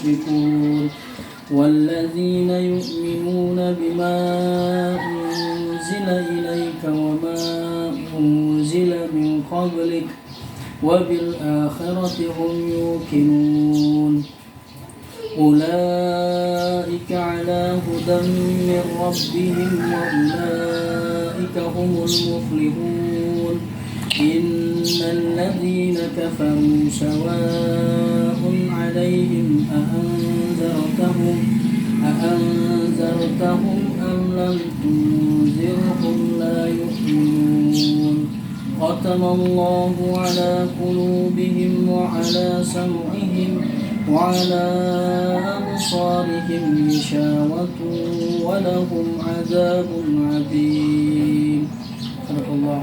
ينفقون والذين يؤمنون بما أنزل إليك وما أنزل من قبلك وبالآخرة هم يوقنون أولئك على هدى من ربهم وأولئك هم المفلحون إن الذين كفروا سواء عليهم أأنذرتهم أم لم تنذرهم لا يؤمنون ختم الله على قلوبهم وعلى سمعهم وعلى أبصارهم غشاوة ولهم عذاب عظيم. صدق الله.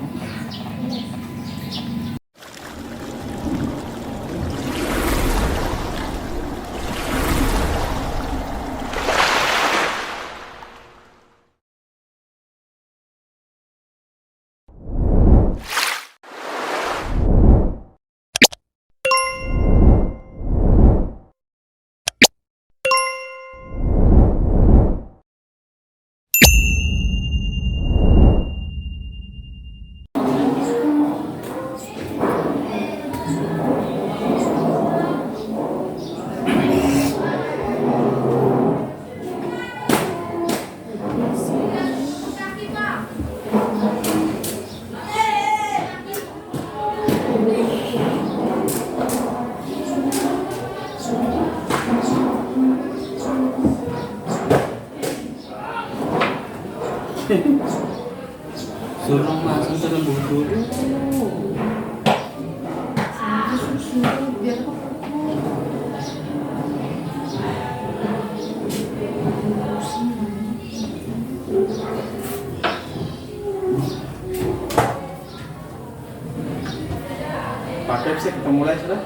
Suruh masuk suruh dulu. Biar Pakai sih kita mulai sudah.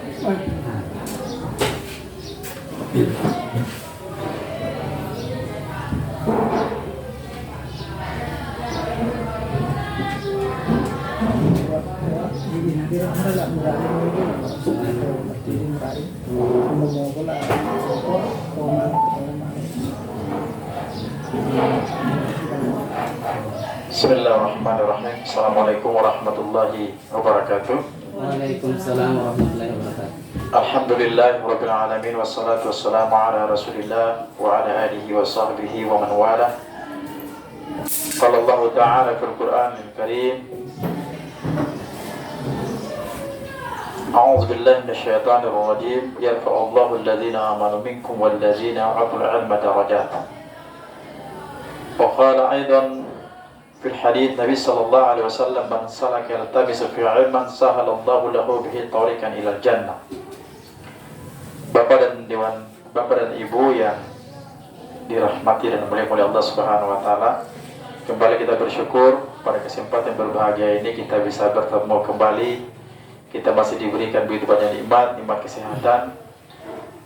Bismillahirrahmanirrahim. Assalamualaikum warahmatullahi wabarakatuh. Waalaikumsalam warahmatullahi wabarakatuh. Alhamdulillahirabbil alamin wassalatu wassalamu ala Rasulillah wa ala alihi wa sahbihi wa man wala. Qala Allah ta'ala fil Qur'anil Karim. A'udzu billahi minasyaitonir rajim. Yarfa'ullahu alladhina amanu minkum walladzina utul 'ilma darajat. Wa qala aidan fil hadits Nabi sallallahu alaihi wasallam man salaka yaltamisu fi 'ilman sahalallahu lahu bihi tariqan ilal jannah. Bapak dan Ibu yang dirahmati dan dimuliakan oleh Allah Subhanahu wa taala, kembali kita bersyukur pada kesempatan berbahagia ini kita bisa bertemu kembali. Kita masih diberikan begitu banyak nikmat kesehatan.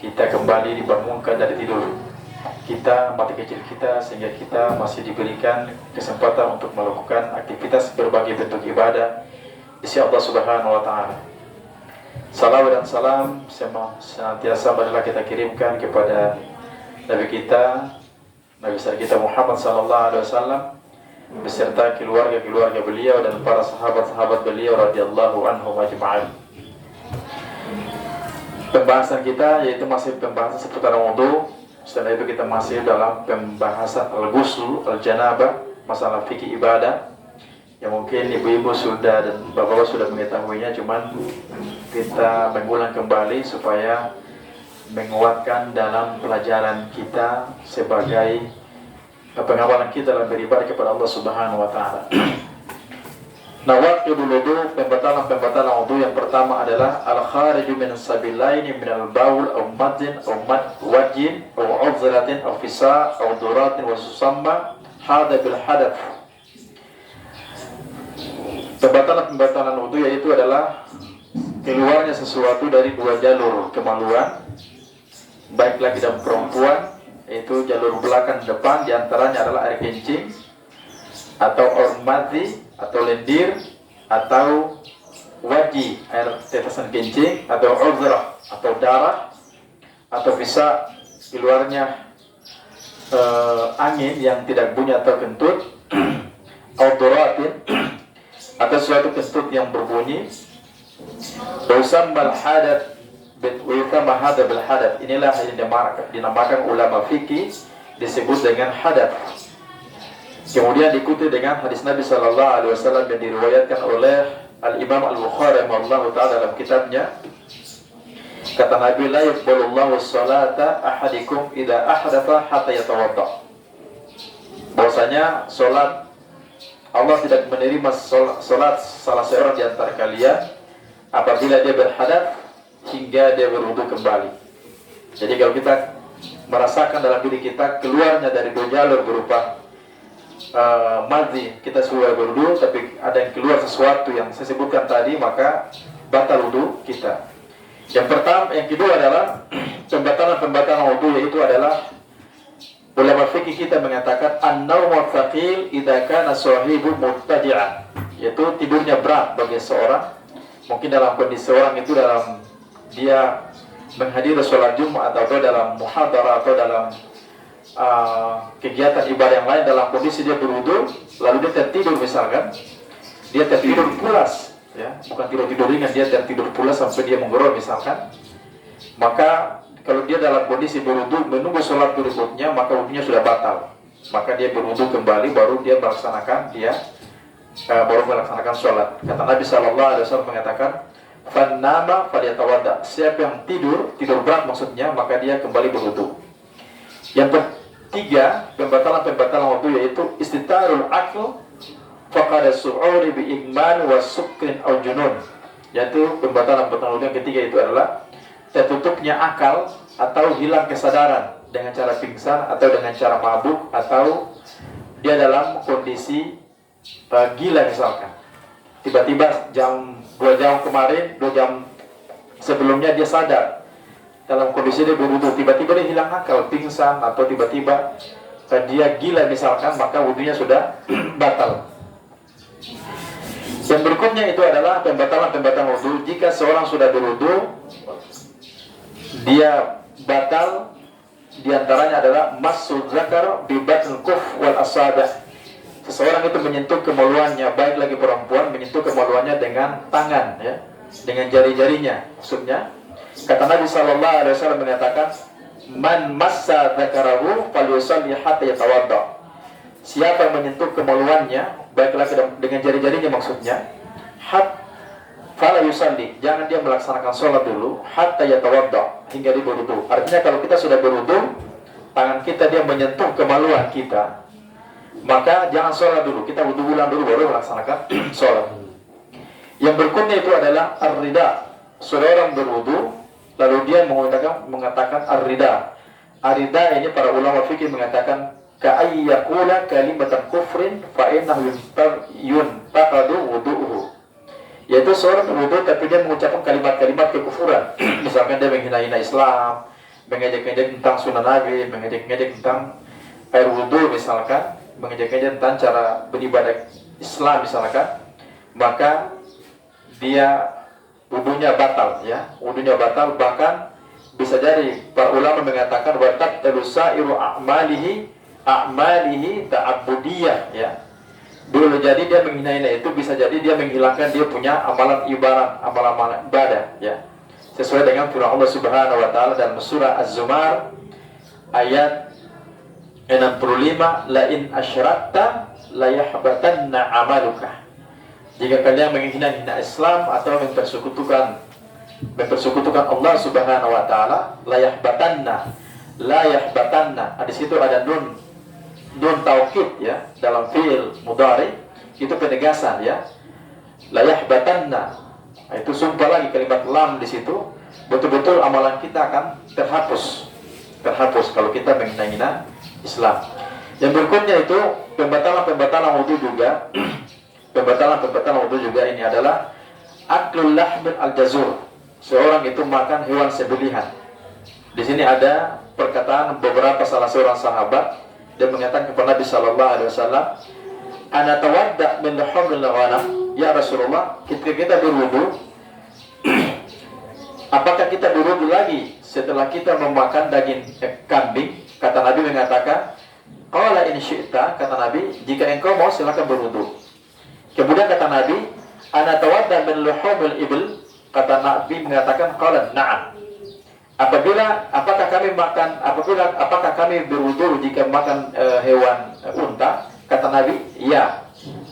Kita kembali dibangunkan dari tidur kita, mati kecil kita, sehingga kita masih diberikan kesempatan untuk melakukan aktivitas berbagai bentuk ibadah di sisi Allah Subhanahu wa taala. Salawat dan salam senantiasa marilah kita kirimkan kepada Nabi kita, Nabi besar kita Muhammad sallallahu alaihi wasallam beserta keluarga beliau dan para sahabat-sahabat beliau radhiyallahu anhum ajma'in. Pembahasan kita yaitu masih pembahasan seputar wudu. Setelah itu kita masih dalam pembahasan al-ghusl, al-janabah, masalah fikih ibadah yang mungkin ibu-ibu sudah dan bapak-bapak sudah mengetahuinya, cuman kita mengulang kembali supaya menguatkan dalam pelajaran kita sebagai pengawalan kita dalam beribadah kepada Allah Subhanahu wa taala. Nawaqidul wudu, pembatalan wudu yang pertama adalah al-khariju min sabilaini min al-baul aw madin aw wajin aw uzratin aw fisa aw duratin wa susamma hada bil hadath. Pembatalan wudu yaitu adalah keluarnya sesuatu dari dua jalur kemaluan, baik laki dan perempuan, yaitu jalur belakang depan, diantaranya adalah air kencing atau air madhi atau lendir atau waji, air tetesan kencing, atau uzrah atau darah atau bisa keluarnya angin yang tidak bunyi atau kentut, auduratin atau suatu kentut yang berbunyi. Usammal hadat Wiyutama hadat bil hadat. Inilah yang dinamakan ulama fikih disebut dengan hadat. Kemudian diikuti dengan hadis Nabi Sallallahu Alaihi Wasallam yang diriwayatkan oleh Al-Imam Al-Bukhari rahimahullahu ta'ala dalam kitabnya. Kata Nabi, la yaqbalullahu salata ahadikum idza ahdatha hatta yatawadda. Bahwasanya salat Allah tidak menerima salat salah seorang di antara kalian apabila dia berhadas hingga dia berwudu kembali. Jadi kalau kita merasakan dalam diri kita keluarnya dari dua jalur berupa madhi, kita sudah berwudu tapi ada yang keluar sesuatu yang saya sebutkan tadi, maka batal wudu kita. Yang pertama, yang kedua adalah pembatalan wudu, yaitu adalah ulama fikih kita mengatakan an-naumu tsaqil idza kana sahibu mubtadi'an, yaitu tidurnya berat bagi seorang. Mungkin dalam kondisi orang itu dalam dia menghadiri sholat Jumat atau dalam muhadarah atau dalam kegiatan ibadah yang lain, dalam kondisi dia berwudu lalu dia tertidur misalkan, dia tertidur pulas, ya, bukan tidur ringan, dia tertidur pulas sampai dia menggoror misalkan, maka kalau dia dalam kondisi berwudu menunggu sholat berikutnya, maka wudunya sudah batal, maka dia berwudu kembali baru dia melaksanakan sholat. Kata Nabi Sallallahu Alaihi Wasallam mengatakan, "Fannama falyatawadda." Siapa yang tidur berat maksudnya, maka dia kembali berwudu. Yang ketiga, pembatalan wudu yaitu istitarul aql faqad su'uri bi igman wa sukrin aw junun. Yaitu pembatalan wudu yang ketiga itu adalah tertutupnya akal atau hilang kesadaran dengan cara pingsan atau dengan cara mabuk atau dia dalam kondisi gila misalkan. Tiba-tiba jam 2 jam kemarin, 2 jam sebelumnya dia sadar dalam kondisi dia berwudu, tiba-tiba dia hilang akal, pingsan atau tiba-tiba dia gila misalkan, maka wudunya sudah batal. Yang berikutnya itu adalah pembatalan wudu. Jika seorang sudah berwudu, dia batal, diantaranya adalah masuk zakar bi batnil kuf wal asabi'. Seseorang itu menyentuh kemaluannya, baik lagi perempuan, menyentuh kemaluannya dengan tangan, ya, dengan jari-jarinya. Maksudnya, kata Nabi Sallallahu Alaihi Wasallam mengatakan, "Man massa dzakarahu falyusalli hatta yatawadda." Siapa yang menyentuh kemaluannya, baik lagi dengan jari-jarinya maksudnya, fala yusalli, jangan dia melaksanakan sholat dulu, hatta yatawadda, hingga dia berwudu. Artinya kalau kita sudah berwudu, tangan kita dia menyentuh kemaluan kita, maka jangan sholat dulu, kita wudu ulang dulu baru melaksanakan sholat. Yang berikutnya itu adalah ar-rida. Seorang berwudu lalu dia mengatakan ar-rida. Ar-rida ini para ulama fikih mengatakan ka'ayyakula kalimatan kufrin fa innahu yuntaqadu wudu'uhu. Yaitu seorang berwudu tapi dia mengucapkan kalimat-kalimat kekufuran. Misalkan dia menghina-hina Islam, mengejek-ngejek tentang sunnah Nabi, mengejek-ngejek tentang air wudu misalkan, mengejek-ngejek tentang cara beribadah Islam misalkan, maka dia wudunya batal, ya, wudunya batal. Bahkan bisa jadi para ulama mengatakan wa tabtalu sa'iru a'malihi ta'abbudiyah, ya. Boleh jadi dia menghina itu bisa jadi dia menghilangkan dia punya amalan ibadah, ya. Sesuai dengan firman Allah Subhanahu wa taala dalam surah Az-Zumar ayat 65, la in asyrakta la yahbatanna amaluka. Jika kalian menghina Islam atau mempersekutukan Allah Subhanahu wa taala, la yahbatanna. Di situ ada nun taukid, ya, dalam fiil mudhari, itu penegasan, ya. La yahbatanna. Itu sumpah lagi kalimat lam di situ, betul-betul amalan kita akan terhapus kalau kita menghina Islam. Yang berikutnya itu pembatalan wudu juga. Pembatalan wudu juga ini adalah aklul lahmin al-jazur. Seorang itu makan hewan sembelihan. Di sini ada perkataan beberapa salah seorang sahabat, dia mengatakan kepada Nabi Sallallahu Alaihi Wasallam, "Ana tawadda min lahmil ghanam." Ya Rasulullah, ketika kita berwudu, Apakah kita berwudu lagi setelah kita memakan daging kambing? Kata Nabi mengatakan, qala in syi'ta, kata Nabi, jika engkau mau silakan berwudu. Kemudian kata Nabi, ana tawadda min luhumil ibil, kata Nabi mengatakan qala na'am. Apakah kami berwudu jika makan hewan unta? Kata Nabi, ya.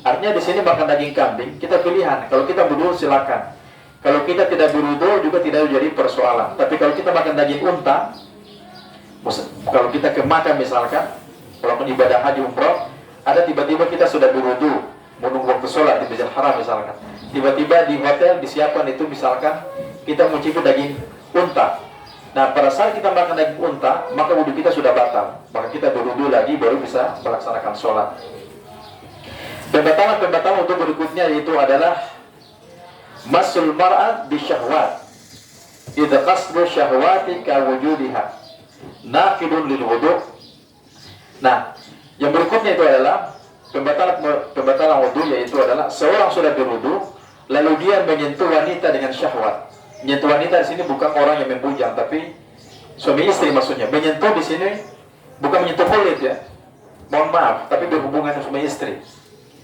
Artinya di sini makan daging kambing, kita pilihan. Kalau kita berwudu silakan. Kalau kita tidak berwudu juga tidak jadi persoalan. Tapi kalau kita makan daging unta, kalau kita ke Makkah misalkan, walaupun ibadah haji umroh, ada tiba-tiba kita sudah berwudu, menunggu waktu sholat di Masjidil Haram misalkan. Tiba-tiba di hotel disiapkan itu misalkan kita mencicipi daging unta. Nah, pada saat kita makan daging unta, maka wudu kita sudah batal. Maka kita berwudu lagi baru bisa melaksanakan sholat. Pembatalan untuk berikutnya yaitu adalah masul mar'at bi syahwat. Idza qasdu syahwati ka wujudiha. Naqidun lil wudu. Nah, yang berikutnya itu adalah pembatalan wudu, yaitu adalah seorang sudah berwudu lalu dia menyentuh wanita dengan syahwat. Menyentuh wanita di sini bukan orang yang membujang, tapi suami istri maksudnya. Menyentuh di sini bukan menyentuh kulit ya. Mohon maaf, tapi berhubungan dengan suami istri.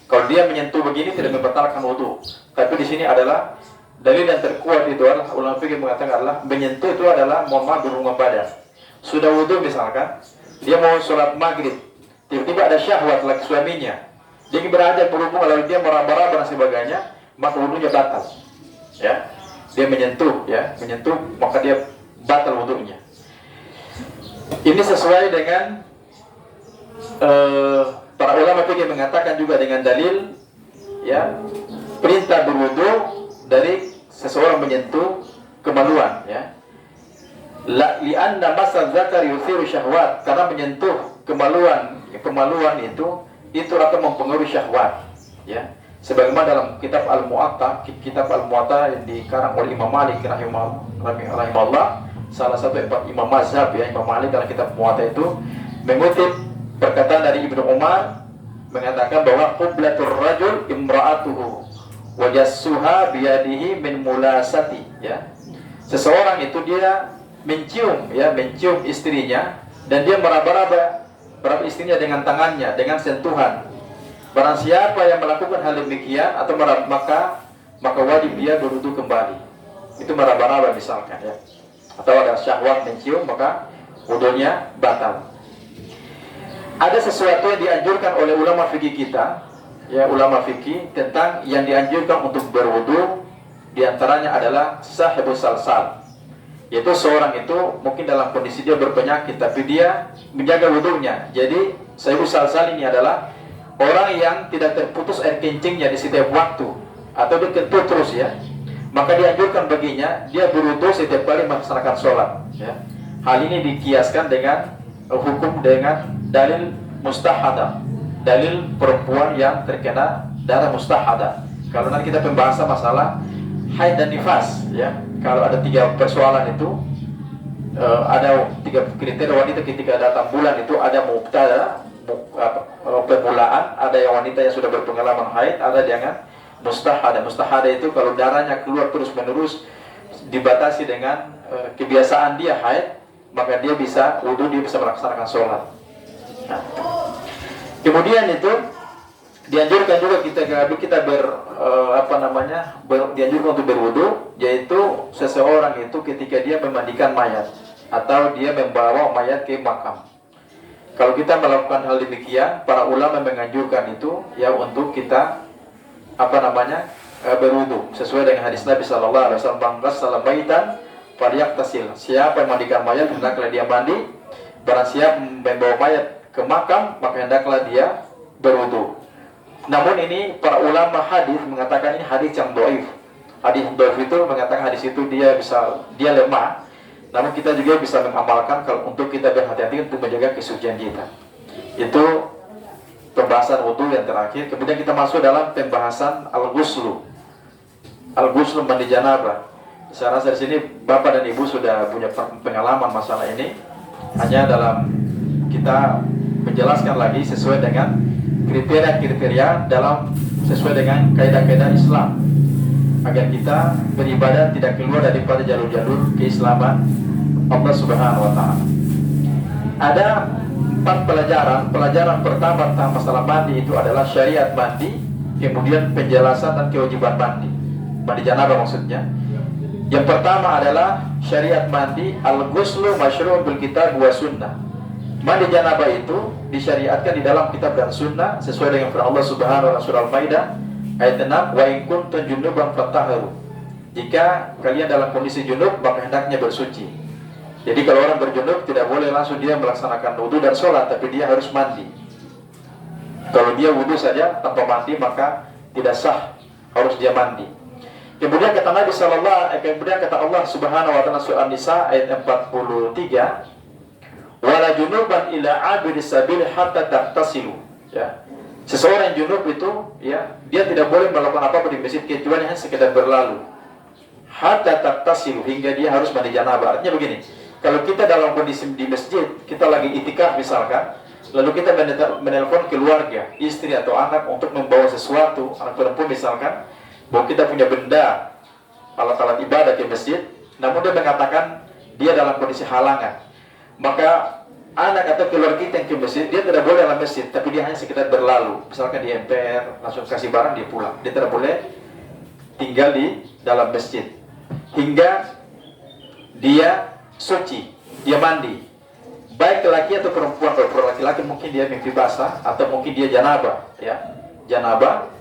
Kalau dia menyentuh begini tidak membatalkan wudu. Tapi di sini adalah dalil yang terkuat itu adalah ulama fikih mengatakan adalah menyentuh itu adalah mohon maaf berhubungan badan. Sudah wudu misalkan, dia mau sholat maghrib, tiba-tiba ada syahwat lagi suaminya. Dia berada berhubungan lalu dia meraba-raba dan sebagainya, maka wudunya batal. Ya. Dia menyentuh, maka dia batal wudunya. Ini sesuai dengan para ulama fikih mengatakan juga dengan dalil, ya, perintah berwudu dari seseorang menyentuh kemaluan, ya. Li'anna masal zakar yuthiru syahwat, karena menyentuh kemaluan itu akan mempengaruhi syahwat, ya. Sebagaimana dalam kitab Al-Mu'atta yang dikarang oleh Imam Malik rahimahullah, salah satu imam mazhab ya, Imam Malik dalam kitab Mu'atta itu mengutip perkataan dari Ibnu Umar mengatakan bahwa qublatur rajul imra'atuhu wa jassuha biyadihi min mulasati, ya. Seseorang itu dia mencium istrinya dan dia meraba-raba istrinya dengan tangannya, dengan sentuhan. Barang siapa yang melakukan hal demikian atau maka wajib dia berwudu kembali. Itu meraba-raba misalkan, ya. Atau ada syahwat mencium, maka wudunya batal. Ada sesuatu yang dianjurkan oleh ulama fikih kita, ya, ulama fikih tentang yang dianjurkan untuk berwudu, diantaranya adalah sahibus salsal. Yaitu seorang itu mungkin dalam kondisi dia berpenyakit tapi dia menjaga wudunya. Jadi sahibus salsal ini adalah orang yang tidak terputus air kencingnya di setiap waktu atau dia kentut terus, ya. Maka dianjurkan baginya dia berwudu setiap kali melaksanakan sholat, ya. Hal ini dikiaskan dengan hukum dengan dalil mustahadah, dalil perempuan yang terkena darah mustahadah. Kalau nanti kita pembahasan masalah haid dan nifas, ya. Kalau ada 3 persoalan itu, ada 3 kriteria wanita ketika datang bulan itu, ada mubtada, permulaan, ada yang wanita yang sudah berpengalaman haid, ada dengan mustahadah. Mustahadah itu kalau darahnya keluar terus menerus dibatasi dengan kebiasaan dia haid, maka dia bisa wudu, dia bisa melaksanakan sholat. Nah, kemudian itu dianjurkan juga dianjurkan untuk berwudu, yaitu seseorang itu ketika dia memandikan mayat atau dia membawa mayat ke makam. Kalau kita melakukan hal demikian, para ulama menganjurkan itu, ya, untuk kita berwudu sesuai dengan hadis Nabi sallallahu alaihi wasallam, "Bangkas baitan falyaktasil." Siapa yang mandikan mayat hendaklah dia mandi. Barang siapa membawa mayat ke makam, maka hendaklah dia berwudu. Namun ini para ulama hadis mengatakan ini hadis yang dhaif. Hadis dhaif itu mengatakan hadis itu dia lemah. Namun kita juga bisa mengamalkan kalau untuk kita berhati-hati untuk menjaga kesucian kita. Itu pembahasan wudu yang terakhir. Kemudian kita masuk dalam pembahasan al-ghuslu. Al-ghuslu mandi janabah. Saya rasa di sini Bapak dan Ibu sudah punya pengalaman masalah ini. Hanya dalam kita menjelaskan lagi sesuai dengan kriteria-kriteria sesuai dengan kaidah-kaidah Islam. agar kita beribadah tidak keluar daripada jalur-jalur keislaman Allah Subhanahu wa taala. Ada 4 pelajaran. Pelajaran pertama tentang masalah mandi itu adalah syariat mandi, kemudian penjelasan dan kewajiban mandi. Mandi janabah maksudnya. Yang pertama adalah syariat mandi, al-ghuslu masyru'un bil kitab wa sunnah. Mandi janabah itu disyariatkan di dalam kitab dan sunnah sesuai dengan firman Allah Subhanahu wa taala surah Al-Maidah ayat 6, wa in kuntum junuban fatahharu. Jika kalian dalam kondisi junub maka hendaknya bersuci. Jadi kalau orang berjunub tidak boleh langsung dia melaksanakan wudu dan sholat, tapi dia harus mandi. Kalau dia wudu saja tanpa mandi maka tidak sah, harus dia mandi. Kemudian kata Nabi kemudian kata Allah Subhanahu wa taala surah An-Nisa ayat 43, wala junuban ila abidis sabil hatta taghtasilu. Ya. Seseorang yang junub itu ya, dia tidak boleh melakukan apa-apa di masjid kecuali hanya sekedar berlalu. Hatta taghtasilu, hingga dia harus mandi janabah. Artinya begini, kalau kita dalam kondisi di masjid, kita lagi itikaf misalkan, lalu kita menelpon keluarga, istri atau anak untuk membawa sesuatu, anak perempuan misalkan, bahwa kita punya benda, alat-alat ibadah ke masjid, namun dia mengatakan dia dalam kondisi halangan, maka anak atau keluarga kita yang ke masjid, dia tidak boleh dalam masjid, tapi dia hanya sekedar berlalu. Misalkan di MPR, langsung kasih barang, dia pulang. Dia tidak boleh tinggal di dalam masjid hingga dia suci, dia mandi. Baik laki atau perempuan. Kalau laki-laki mungkin dia mimpi basah atau mungkin dia janabah, ya. Janabah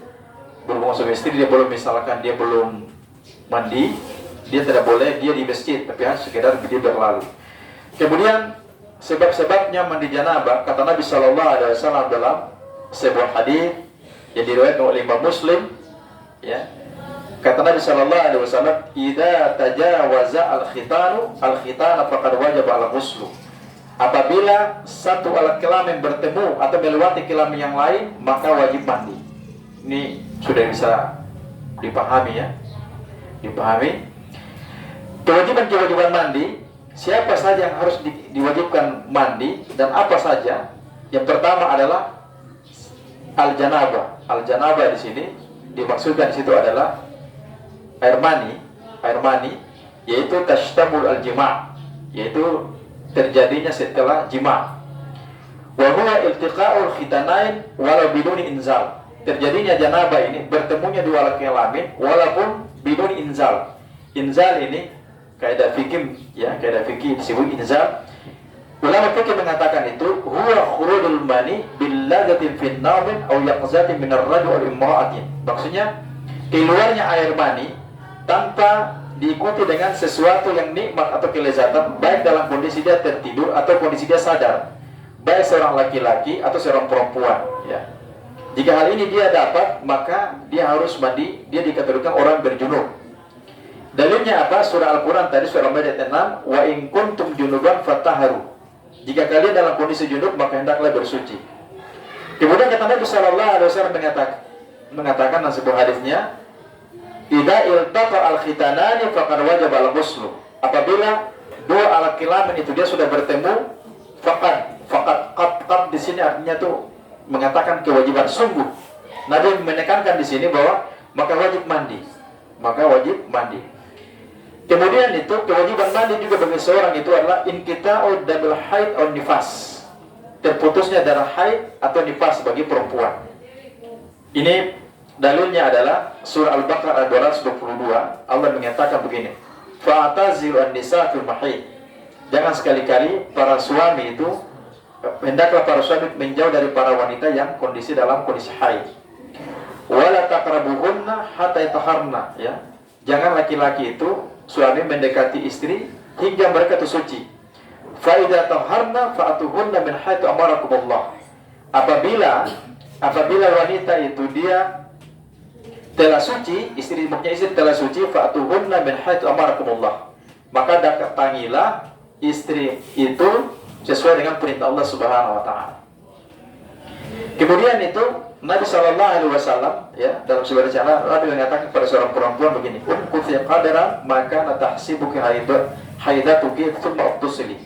berhubungan suami istri, dia belum, misalkan dia belum mandi, dia tidak boleh dia di masjid, tapi hanya sekedar dia berlalu. Kemudian sebab-sebabnya mandi janabah, kata Nabi sallallahu alaihi wasallam dalam sebuah hadis yang diriwayatkan oleh Imam Muslim, ya. Kata Nabi sallallahu alaihi wasallam, "Idza tajawaza al-khitana faqad wajaba al-ghuslu." Apabila satu alat kelamin bertemu atau melewati kelamin yang lain, maka wajib mandi. Ini sudah bisa dipahami, ya. Dipahami. Kewajiban mandi, siapa saja yang harus diwajibkan mandi dan apa saja? Yang pertama adalah al-janabah. Al-janabah di sini dimaksudkan di situ adalah air mani, yaitu tashtamul al-jima', yaitu terjadinya setelah jima'. Wa huwa iltiqa'ul khitanain walau biduni inzal. Terjadinya janabah ini bertemunya dua alat kelamin walaupun biduni inzal. Inzal ini kaidah fikih, ya, kaidah fikih disebut inzal. Ulama fikih mengatakan itu huwa khurujul mani bil ladatin fin naumin aw yaqzatin min ar-rajul aw imra'atin. Maksudnya keluarnya air mani tanpa diikuti dengan sesuatu yang nikmat atau kelezatan, baik dalam kondisi dia tertidur atau kondisi dia sadar, baik seorang laki-laki atau seorang perempuan, ya. Jika hal ini dia dapat, maka dia harus mandi, dia dikategorikan orang berjunub. Dalilnya apa? Surah Al-Quran tadi, surah Al-Maidah 6, wa in kuntum junuban fatahharu. Jika kalian dalam kondisi junub, maka hendaklah bersuci. Kemudian kata Nabi sallallahu alaihi wasallam mengatakan dalam sebuah hadisnya, idza iltaqa al-khitanani faqad wajaba al-ghuslu. Apabila dua alat kelamin itu dia sudah bertemu, faqad di sini artinya tuh mengatakan kewajiban sungguh. Nabi menekankan di sini bahwa maka wajib mandi. Kemudian itu kewajiban mandi juga bagi seorang itu adalah inqita'ud damil haid atau nifas. Terputusnya darah haid atau nifas bagi perempuan. Ini dalilnya adalah surah Al-Baqarah 222. Allah menyatakan begini, fa'tazilu an-nisa fil mahid. Jangan sekali-kali para suami itu, hendaklah para suami menjauh dari para wanita yang dalam kondisi haid. Wala taqrabuhunna hatta yataharna, ya. Jangan laki-laki itu suami mendekati istri hingga mereka itu suci. Fa idza taharna fa'atuhunna min haitsu amarakumullah. Apabila wanita itu dia telah suci, istri telah suci, fa'atuhunna min haitsu amarakumullah. Maka datangilah istri itu sesuai dengan perintah Allah Subhanahu wa taala. Kemudian itu Nabi sallallahu alaihi wasallam, ya, dalam sebuah cara Nabi mengatakan kepada seorang perempuan begini, "Kunti qadara maka natahsibuki haidatuki tsumma uqtusili."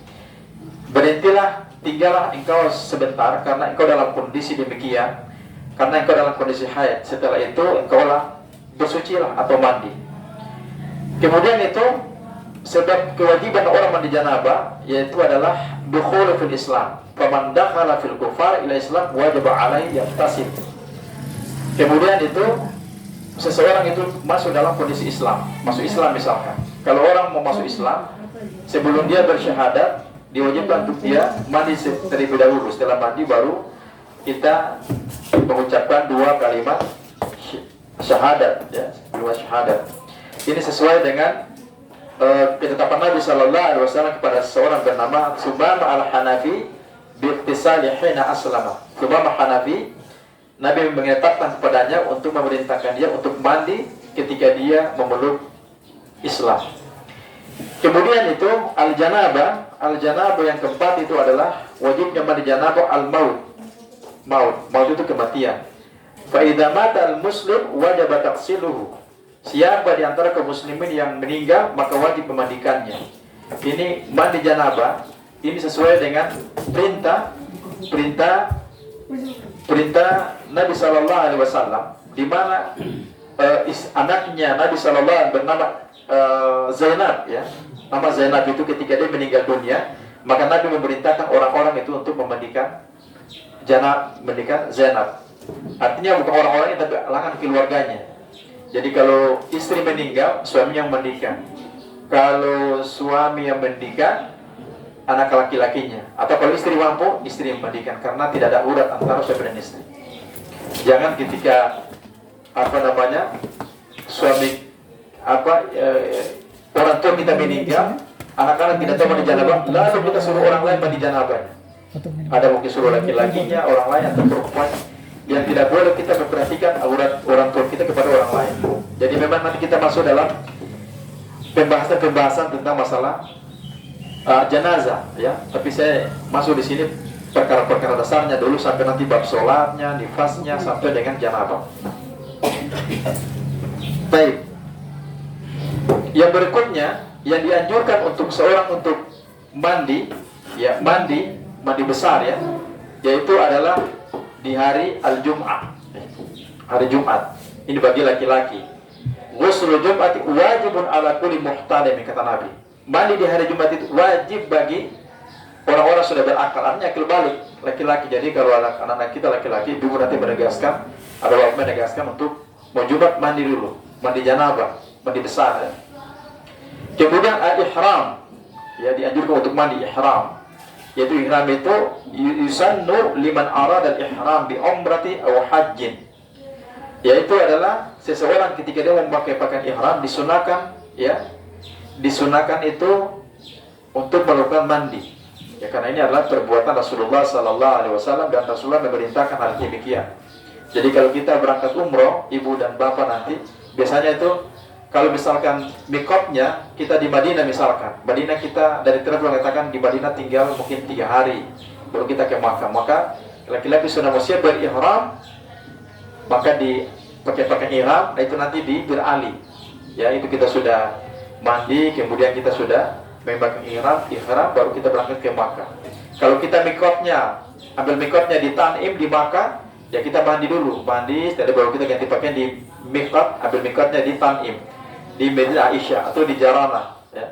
Berhentilah, tinggallah engkau sebentar karena engkau dalam kondisi demikian, karena engkau dalam kondisi haid. Setelah itu engkaulah bersucilah atau mandi. Kemudian itu sebab kewajiban orang mandi janabah yaitu adalah dukhul fil Islam. Faman dakhala fil kufar ila Islam wajib alaihi yaftasim. Kemudian itu seseorang itu masuk dalam kondisi Islam, masuk Islam misalkan. Kalau orang mau masuk Islam, sebelum dia bersyahadat, diwajibkan untuk dia mandi terlebih dahulu. Setelah mandi baru kita mengucapkan 2 kalimat syahadat, ya, 2 syahadat. Ini sesuai dengan ketetapan Nabi Sallallahu Alaihi Wasallam kepada seorang bernama Subama al-Hanafi biiktisali hina aslama. Subama Hanafi, Nabi menetapkan kepadanya untuk memerintahkan dia untuk mandi ketika dia memeluk Islam. Kemudian itu al-janabah yang keempat itu adalah wajibnya mandi janabah al-maut. Maut itu kematian. Fa idza mata al-muslim wajib taghsiluhu. Siapa di antara kaum muslimin yang meninggal maka wajib memandikannya. Ini mandi janabah ini sesuai dengan perintah Nabi Sallallahu Alaihi Wasallam, di mana anaknya Nabi Sallallahu Alaihi Wasallam bernama Zainab, ya. Nama Zainab itu ketika dia meninggal dunia, maka Nabi memerintahkan orang-orang itu untuk memandikan Zainab. Artinya bukan orang-orangnya tapi kalangan keluarganya. Jadi kalau istri meninggal, suami yang mandikan. Kalau suami yang mandikan, anak laki-lakinya. Atau kalau istri mampu, istri yang mandikan. Karena tidak ada urat antara suami dan istri. Jangan ketika suami orang tua kita meninggal, anak-anak tidak tahu mandi janabah, lalu kita suruh orang lain mandi janabah. Ada mungkin suruh laki-lakinya, orang lain atau perempuan. Yang tidak boleh kita memperhatikan aurat orang tua kita kepada orang lain. Jadi memang nanti kita masuk dalam pembahasan tentang masalah jenazah, ya. Tapi saya masuk di sini perkara-perkara dasarnya dulu sampai nanti bab sholatnya, nifasnya sampai dengan janabah. Baik. Yang berikutnya yang dianjurkan untuk seorang untuk mandi, ya mandi besar, ya, yaitu adalah di hari al-Jum'ah, hari Jumat. Ini bagi laki-laki. Ghuslul Jum'ati wajibun ala kulli muhtalim, kata Nabi. Mandi di hari Jumat itu wajib bagi orang-orang sudah berakal. Artinya akil balik, laki-laki. Jadi kalau anak-anak kita laki-laki, ibu nanti menegaskan, ada waktu menegaskan untuk mau Jumat mandi dulu, mandi janabah, mandi besar, ya. Kemudian al-ihram, ya, dianjurkan untuk mandi ihram. Yaitu ihram itu yusannu liman arada al-ihram bi umrati aw hajjin. Yaitu adalah seseorang ketika dia memakai pakaian ihram disunahkan, ya. Disunahkan itu untuk melakukan mandi. Ya, karena ini adalah perbuatan Rasulullah sallallahu alaihi wasallam dan Rasulullah memerintahkan hal demikian. Jadi kalau kita berangkat umroh, ibu dan bapak nanti biasanya itu kalau misalkan mikotnya kita di Madinah misalkan, Madinah kita dari Tiraful mengatakan di Madinah tinggal mungkin 3 hari baru kita ke Makkah, maka laki-laki sudah siap berihram, maka pakai pakaian ihram, nah itu nanti di Bir Ali, ya, itu kita sudah mandi, kemudian kita sudah memakai ihram baru kita berangkat ke Makkah. Kalau kita ambil mikotnya di Tan'im di Makkah, ya kita mandi dulu, setelah baru kita ganti pakaian di mikot, ambil mikotnya di Tan'im, di Medina Aisyah atau di Jarana, ya.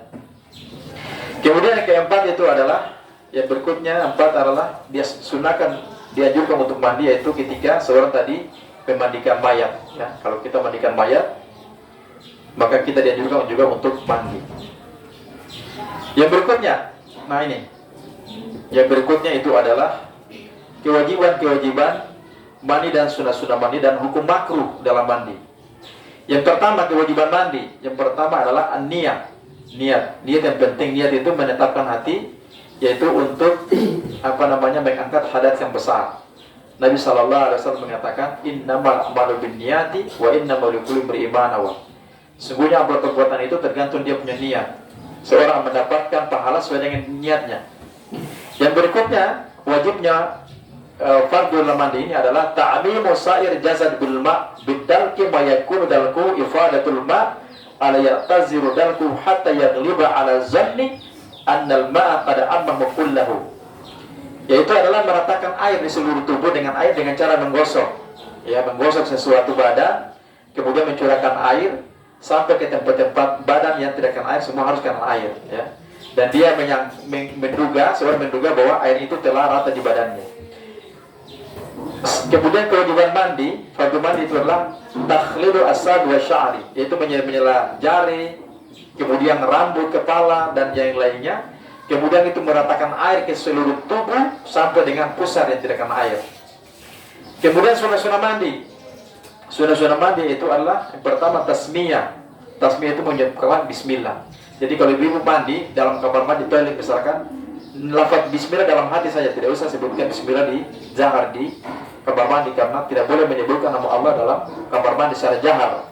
Kemudian yang keempat itu adalah yang berikutnya adalah dia sunahkan, dianjurkan untuk mandi, yaitu ketika seorang tadi memandikan mayat, ya. Kalau kita mandikan mayat, maka kita dianjurkan juga untuk mandi. Yang berikutnya, yang berikutnya itu adalah kewajiban mandi dan sunah-sunah mandi dan hukum makruh dalam mandi. Yang pertama kewajiban mandi, yang pertama adalah niat yang penting. Niat itu menetapkan hati, yaitu untuk mengangkat hadas yang besar. Nabi Sallallahu Alaihi Wasallam mengatakan, innamal a'malu binniyati wa innamal likulli imri'in ma nawa. Sungguhnya amal perbuatan itu tergantung dia punya niat. Seorang mendapatkan pahala sesuai dengan niatnya. Yang berikutnya wajibnya fardhu mandi ini adalah ta'mimu sa'ir jasad bil ma' bidalki ma yakunu dalku ifadatul ma' ala ya'taziru dalku hatta yaghliba ala zanni annal ma'a qad amma kullahu. Yaitu adalah meratakan air di seluruh tubuh dengan air dengan cara menggosok, ya, menggosok sesuatu badan, kemudian mencurahkan air sampai ke tempat-tempat badan yang tidak kena air, semua harus kena air, ya. Dan dia seorang menduga bahwa air itu telah rata di badannya. Kemudian kewajiban mandi, fardu mandi itu adalah takhlilu asad wa sya'ri, yaitu menyela jari, kemudian rambut, kepala, dan yang lainnya. Kemudian itu meratakan air ke seluruh tubuh sampai dengan pusat yang tidak kena air. Kemudian sunah-sunah mandi. Sunah-sunah mandi itu adalah yang pertama tasmiyah. Tasmiyah itu menyebutkan bismillah. Jadi kalau ibu mandi dalam kamar mandi toilet misalkan, lafaz bismillah dalam hati saja, tidak usah sebutkan bismillah di jahar di kamar mandi, karena tidak boleh menyebutkan nama Allah dalam kamar mandi secara jahar,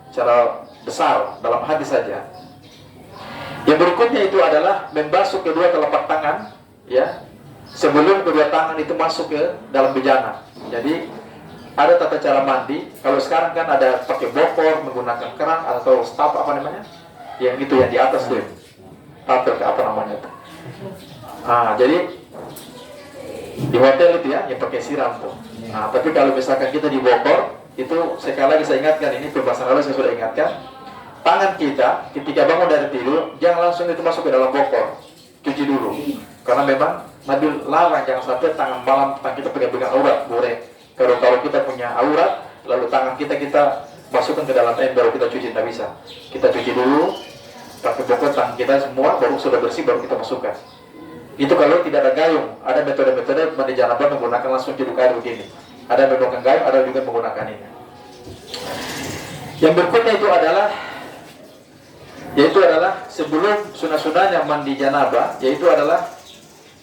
secara besar, dalam hati saja. Yang berikutnya itu adalah membasuh kedua telapak tangan, ya, sebelum kedua tangan itu masuk ke dalam bejana. Jadi ada tata cara mandi. Kalau sekarang kan ada pakai bokor, menggunakan kerang atau staf apa namanya, yang itu yang di atas tuh, apa namanya itu. Jadi di hotel itu ya, yang pakai siram tuh. Tapi kalau misalkan kita di bokor, itu sekali lagi saya ingatkan, ini pembahasan lalu saya sudah ingatkan. Tangan kita ketika bangun dari tidur jangan langsung itu masuk ke dalam bokor, cuci dulu, karena memang Nabi larang jangan sampai tangan kita pegang aurat, boleh. Kalau kita punya aurat lalu tangan kita masukkan ke dalam ember kita cuci, tidak bisa. Kita cuci dulu pakai bokor tangan kita semua, baru sudah bersih baru kita masukkan. Itu kalau tidak ada gayung. Ada metode-metode mandi janabah menggunakan langsung jeduk air begini. Ada menggunakan gayung, ada juga menggunakan ini. Yang berikutnya yaitu adalah sebelum sunah-sunahnya mandi janabah, yaitu adalah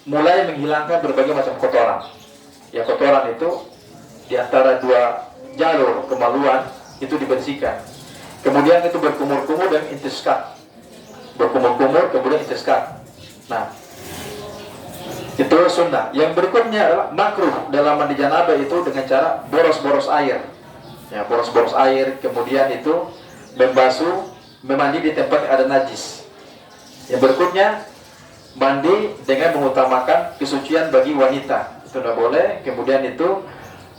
mulai menghilangkan berbagai macam kotoran. Ya, kotoran itu di antara dua jalur kemaluan itu dibersihkan. Kemudian itu berkumur-kumur dan intisqat. Berkumur-kumur kemudian intisqat. Nah, itu sunnah. Yang berikutnya adalah makruh dalam mandi janabah itu dengan cara boros-boros air. Ya, boros-boros air, kemudian itu memandi di tempat yang ada najis. Yang berikutnya mandi dengan mengutamakan kesucian bagi wanita, itu tidak boleh. Kemudian itu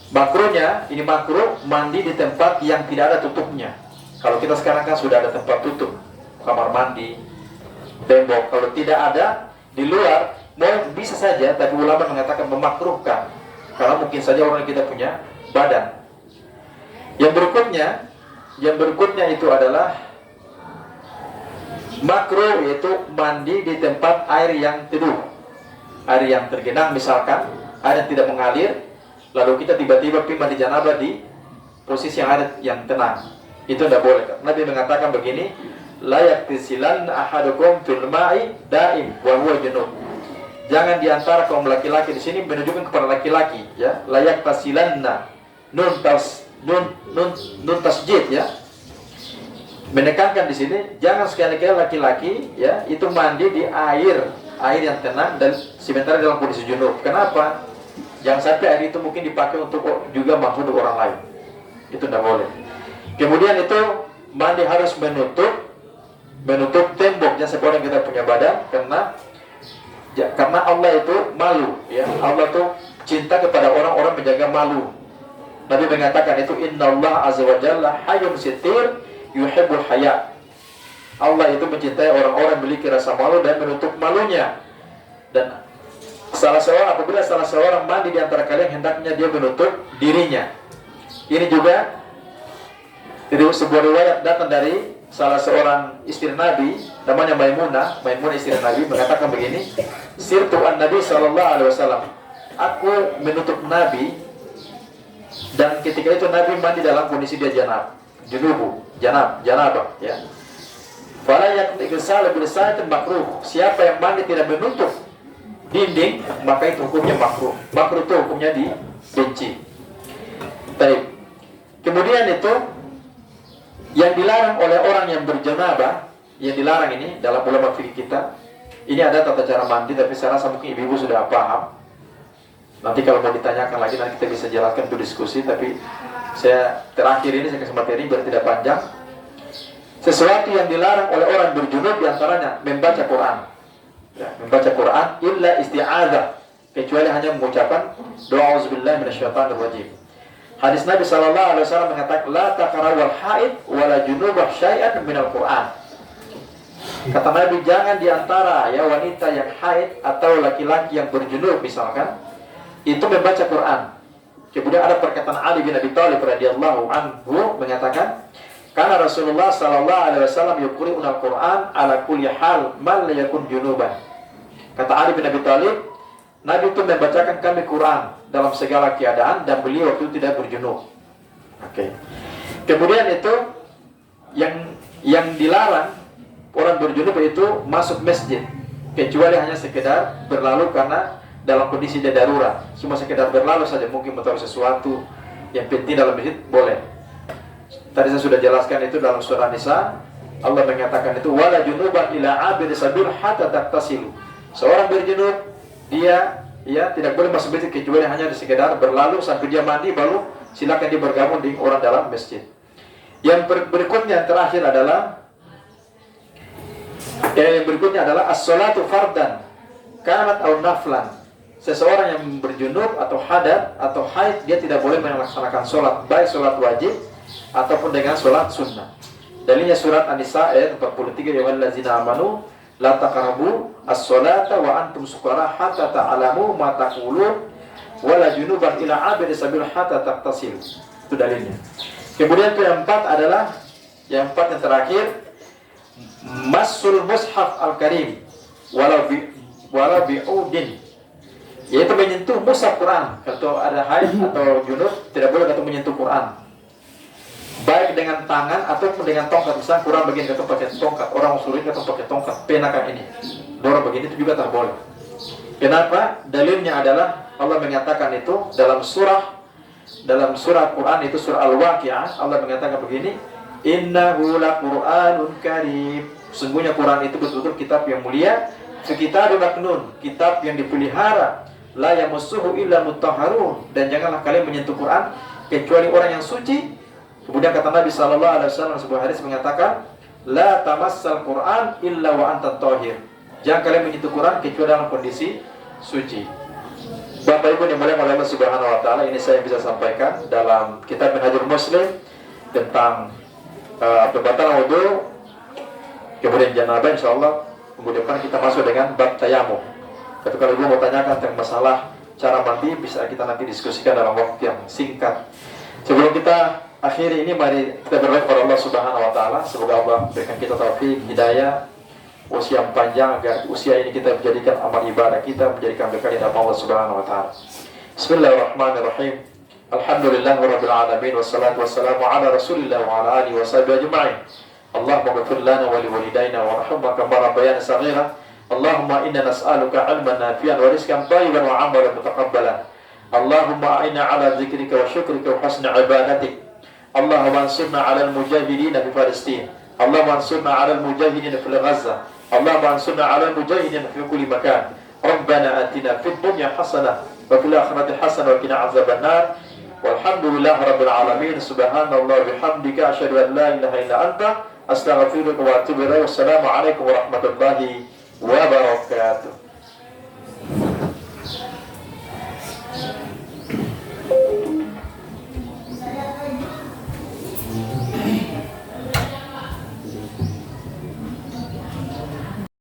makruhnya, ini makruh mandi di tempat yang tidak ada tutupnya. Kalau kita sekarang kan sudah ada tempat tutup, kamar mandi, tembok. Kalau tidak ada di luar, bisa saja, tapi ulama mengatakan memakruhkan, karena mungkin saja orang kita punya badan. Yang berikutnya itu adalah makruh, yaitu mandi di tempat air yang teduh, air yang tergenang, misalkan air yang tidak mengalir, lalu kita tiba-tiba pergi mandi janabah di posisi yang tenang, itu tidak boleh. Nabi mengatakan begini, la yaktisilan ahadukum fil ma'i daim wa huwa junub. Jangan diantara kaum laki-laki, di sini menunjukkan kepada laki-laki, ya, la yaktasilanna nun tasjid, ya, menekankan di sini jangan sekali-kali laki-laki, ya, itu mandi di air yang tenang dan sementara dalam kondisi junub. Kenapa? Jangan sampai air itu mungkin dipakai untuk juga makhluk orang lain, itu tidak boleh. Kemudian itu mandi harus menutup temboknya sepanjang kita punya badan, karena Allah itu malu, ya, Allah itu cinta kepada orang-orang menjaga malu. Nabi mengatakan itu, innallaha azza wa jalla hayyun sitir yuhibbul haya. Allah itu mencintai orang-orang memiliki rasa malu dan menutup malunya. Dan apabila salah seorang mandi di antara kalian, hendaknya dia menutup dirinya. Ini juga sebuah riwayat datang dari salah seorang istri Nabi, namanya Maimunah istri Nabi, mengatakan begini, sirtu an Nabi sallallahu alaihi wasallam, aku menutup Nabi, dan ketika itu Nabi mandi dalam kondisi dia janabah, ya. Fala yaktisal bil sa'at makruh. Siapa yang mandi tidak menutup dinding, maka itu hukumnya makruh. Makruh itu hukumnya dibenci. Baik. Kemudian itu yang dilarang oleh orang yang berjanabah, yang dilarang ini dalam ulama fikih kita, ini ada tata cara mandi, tapi saya rasa mungkin ibu-ibu sudah paham. Nanti kalau mau ditanyakan lagi, nanti kita bisa jelaskan untuk diskusi. Tapi saya terakhir ini, saya kesempatan ini biar tidak panjang. Sesuatu yang dilarang oleh orang berjunub diantaranya membaca Quran, ya, membaca Quran illa isti'adzah, kecuali hanya mengucapkan doa auzubillahi minasyaitonir rajim. Hadis Nabi sallallahu alaihi wasallam mengatakan la taqra'ul haid wala junubah syai'an minal Qur'an. Kata Nabi, jangan diantara ya wanita yang haid atau laki-laki yang berjunub misalkan itu membaca Quran. Kemudian ada perkataan Ali bin Abi Thalib radhiyallahu anhu mengatakan, karena Rasulullah sallallahu alaihi wasallam yuqri'una al-Quran ala kulli hal man la yakun junuban. Kata Ali bin Abi Thalib, Nabi itu membacakan kami Quran dalam segala keadaan dan beliau itu tidak berjunub. Oke. Kemudian itu yang dilarang orang berjunub itu masuk masjid, kecuali hanya sekedar berlalu karena dalam kondisi darurat, cuma sekedar berlalu saja, mungkin motor sesuatu yang penting dalam masjid boleh. Tadi saya sudah jelaskan itu dalam surah Nisa, Allah menyatakan itu wala junuban ila abir sabil hatta taktasilu. Seorang berjunub dia tidak boleh masuk masjid kecuali hanya sekedar berlalu sampai dia mandi, baru silakan dia bergabung dengan orang dalam masjid. Yang berikutnya yang terakhir adalah as-salatu fardan kanat aw naflan. Seseorang yang berjunub atau hadat atau haid, dia tidak boleh melaksanakan sholat, baik sholat wajib ataupun dengan sholat sunnah. Dalilnya surat An-Nisa ayat 43, ya ayyuhallazina amanu la taqrabu as-salata wa antum sukara hatta ta'lamu ma taqulun wa la junuban ila abir sabil hatta taqtasil. Itu dalilnya. Kemudian yang empat yang terakhir, masul mushaf al-karim walau bi'udin, yaitu menyentuh mushaf Quran. Kalau ada haid atau junub tidak boleh menyentuh Quran, baik dengan tangan ataupun dengan tongkat. Misalnya Quran bagian kata pakai tongkat, orang usulin kata pakai tongkat, pena kan ini, dorong begini itu juga tak boleh. Kenapa? Dalilnya adalah Allah menyatakan itu dalam surah Quran, itu surah Al-Waqi'ah. Allah mengatakan begini, innahu laqur'anun karim. Sungguhnya Quran itu betul-betul kitab yang mulia, kitabun maknun, kitab yang dipelihara, la yamassuhu illa mutahharun, dan janganlah kalian menyentuh Quran kecuali orang yang suci. Kemudian kata Nabi sallallahu alaihi wasallam sebuah hadis mengatakan, la tamassal Quran illa wa anta tahir. Jangan kalian menyentuh Quran kecuali dalam kondisi suci. Bapak Ibu yang mulia oleh Allah Subhanahu wa taala, ini saya bisa sampaikan dalam kitab Minhajul Muslim tentang pembatalan wudu, kemudian janabah. Insyaallah minggu depan kita masuk dengan bab tayamum. Tapi kalau Ibu mau tanyakan tentang masalah cara mandi, bisa kita nanti diskusikan dalam waktu yang singkat. Sebelum kita akhiri ini, mari kita berdoa kepada Allah Subhanahu wa taala, semoga Allah berikan kita taufik, hidayah, usia yang panjang, agar usia ini kita menjadikan amal ibadah kita, menjadikan bekal di hadapan Allah Subhanahu wa taala. Bismillahirrahmanirrahim. Alhamdulillahirabbil alamin, wassalatu wassalamu ala Rasulillah wa ala alihi washabihi ajma'in. Allahumma ighfir lana wa liwalidayna warhamna kama rabbayana shaghira. Allahumma inna nas'aluka 'ilman nafi'an wa rizqan thayyiban wa 'amalan mutaqabbalan. Allahumma a'inna 'ala dzikrika wa syukrika wa husni 'ibadatik. Allahumma ansurna 'alal mujahidin fi Palestin. Allahumma ansurna 'alal mujahidin fi Gaza. Allahumma ansurna 'alal mujahidin fi kulli makan. Rabbana atina fid dunya hasanah wa fil akhirati hasanah wa qina 'adzabannar. Walhamdulillahi rabbil alamin. Subhanallahi bihamdika asyhadu an la ilaha illa anta astaghfiruka wa atubu ilaik. Wassalamu alaikum warahmatullahi wabarakatuh.